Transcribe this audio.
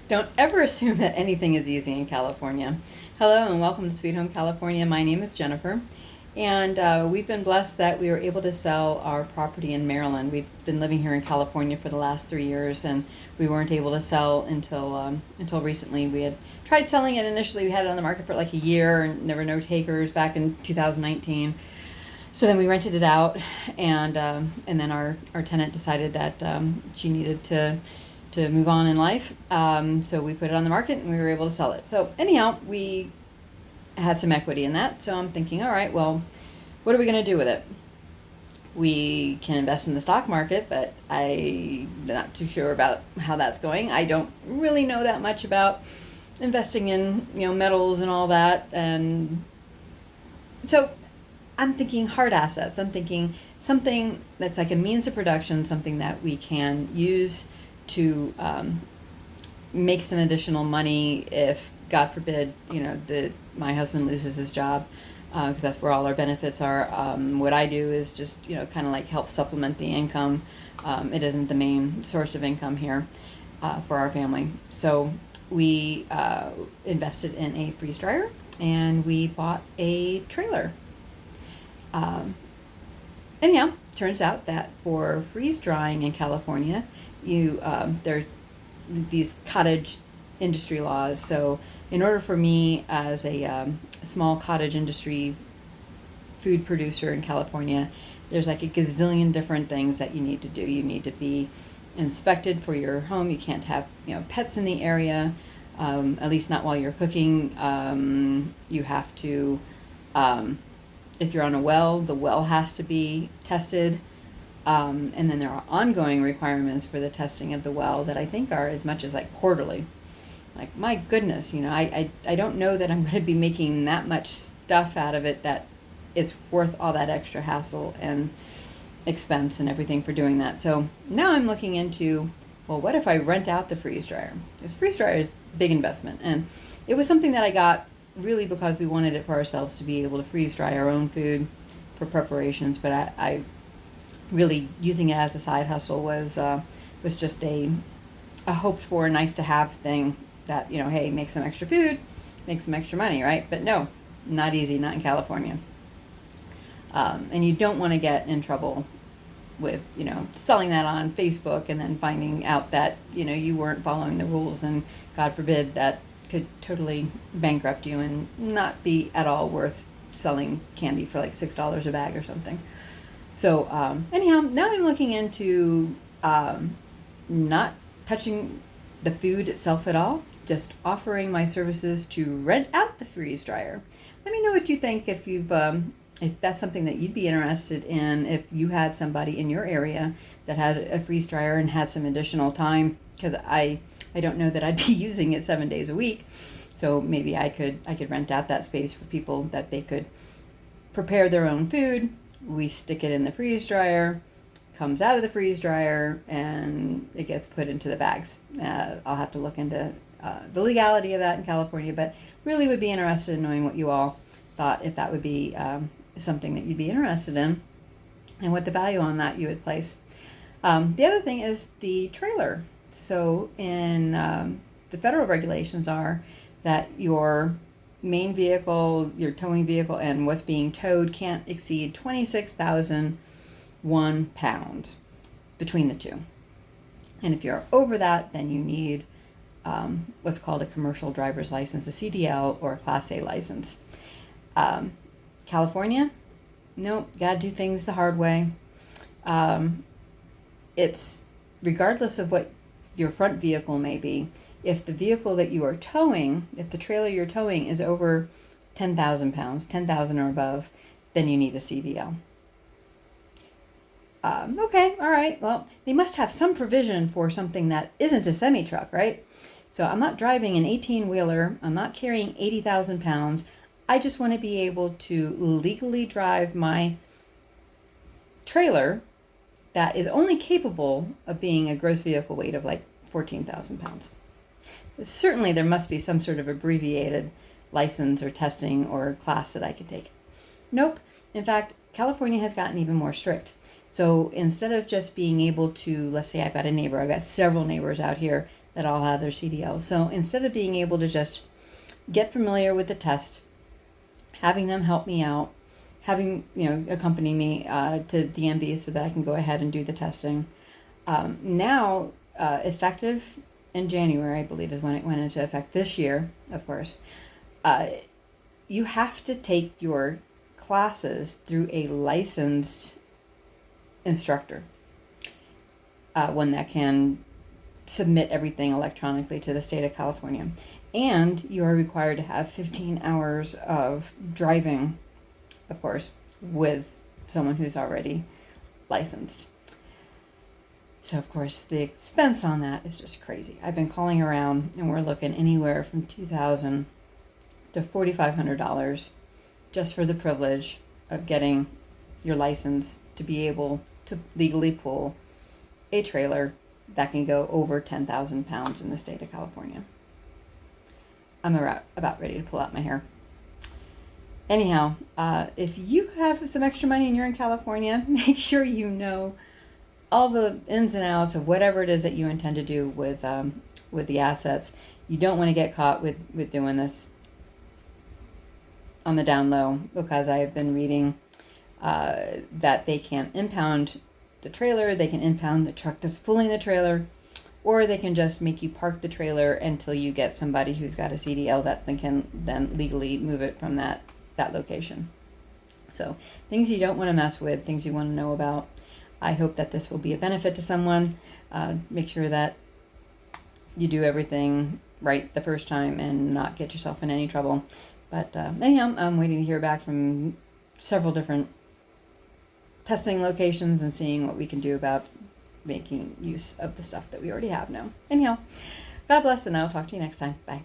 Don't ever assume that anything is easy in California. Hello and welcome to Sweet Home California. My name is Jennifer, and we've been blessed that we were able to sell our property in Maryland. We've been living here in California for the last 3 years, and we weren't able to sell until recently. We had tried selling it initially. We had it on the market for like a year, and there were no takers back in 2019. So then we rented it out, and then our tenant decided that she needed to move on in life. So we put it on the market and we were able to sell it. So anyhow, we had some equity in that. So I'm thinking, all right, well, what are we going to do with it? We can invest in the stock market, but I'm not too sure about how that's going. I don't really know that much about investing in, metals and all that. And so I'm thinking hard assets. I'm thinking something that's like a means of production, something that we can use to make some additional money if, God forbid, my husband loses his job, because that's where all our benefits are. What I do is just, kind of like help supplement the income. It isn't the main source of income here for our family. So we invested in a freeze dryer and we bought a trailer. Anyhow, turns out that for freeze drying in California, there are these cottage industry laws. So in order for me as a small cottage industry food producer in California, there's like a gazillion different things that you need to do. You need to be inspected for your home. You can't have pets in the area, at least not while you're cooking. You have to, if you're on a well, the well has to be tested. And then there are ongoing requirements for the testing of the well that I think are as much as like quarterly. Like, my goodness, I don't know that I'm going to be making that much stuff out of it that it's worth all that extra hassle and expense and everything for doing that. So now I'm looking into, well, what if I rent out the freeze dryer? This freeze dryer is a big investment. And it was something that I got really because we wanted it for ourselves to be able to freeze dry our own food for preparations. But I really using it as a side hustle was just a hoped for, nice to have thing that, hey, make some extra food, make some extra money, right? But no, not easy, not in California. And you don't want to get in trouble with, selling that on Facebook and then finding out that, you weren't following the rules, and God forbid that could totally bankrupt you and not be at all worth selling candy for like $6 a bag or something. So anyhow, now I'm looking into not touching the food itself at all, just offering my services to rent out the freeze dryer. Let me know what you think, if that's something that you'd be interested in, if you had somebody in your area that had a freeze dryer and had some additional time, because I don't know that I'd be using it 7 days a week. So maybe I could rent out that space for people that they could prepare their own food. We stick it in the freeze dryer, comes out of the freeze dryer, and it gets put into the bags. I'll have to look into the legality of that in California, but really would be interested in knowing what you all thought, if that would be something that you'd be interested in, and what the value on that you would place. The other thing is the trailer. So in the federal regulations are that your main vehicle, your towing vehicle, and what's being towed can't exceed 26,001 pounds between the two. And if you're over that, then you need what's called a commercial driver's license, a CDL, or a Class A license. California, nope, gotta do things the hard way. It's regardless of what your front vehicle may be. If the vehicle that you are towing, if the trailer you're towing is over 10,000 pounds, 10,000 or above, then you need a CDL. Okay, all right, well, they must have some provision for something that isn't a semi-truck, right? So I'm not driving an 18-wheeler, I'm not carrying 80,000 pounds. I just want to be able to legally drive my trailer that is only capable of being a gross vehicle weight of like 14,000 pounds. Certainly there must be some sort of abbreviated license or testing or class that I could take. Nope. In fact, California has gotten even more strict. So instead of just being able to, let's say I've got a neighbor, I've got several neighbors out here that all have their CDL. So instead of being able to just get familiar with the test, having them help me out, having, accompany me to DMV so that I can go ahead and do the testing. Now, effective in January, I believe is when it went into effect this year, of course, you have to take your classes through a licensed instructor, one that can submit everything electronically to the state of California. And you are required to have 15 hours of driving, of course, with someone who's already licensed. So, of course, the expense on that is just crazy. I've been calling around, and we're looking anywhere from $2,000 to $4,500 just for the privilege of getting your license to be able to legally pull a trailer that can go over 10,000 pounds in the state of California. I'm about ready to pull out my hair. Anyhow, if you have some extra money and you're in California, make sure you know all the ins and outs of whatever it is that you intend to do with the assets. You don't want to get caught with doing this on the down low, because I have been reading that they can impound the trailer, they can impound the truck that's pulling the trailer, or they can just make you park the trailer until you get somebody who's got a CDL that can then legally move it from that location. So things you don't want to mess with, things you want to know about. I hope that this will be a benefit to someone. Make sure that you do everything right the first time and not get yourself in any trouble. But anyhow, I'm waiting to hear back from several different testing locations and seeing what we can do about making use of the stuff that we already have now. Anyhow, God bless, and I'll talk to you next time. Bye.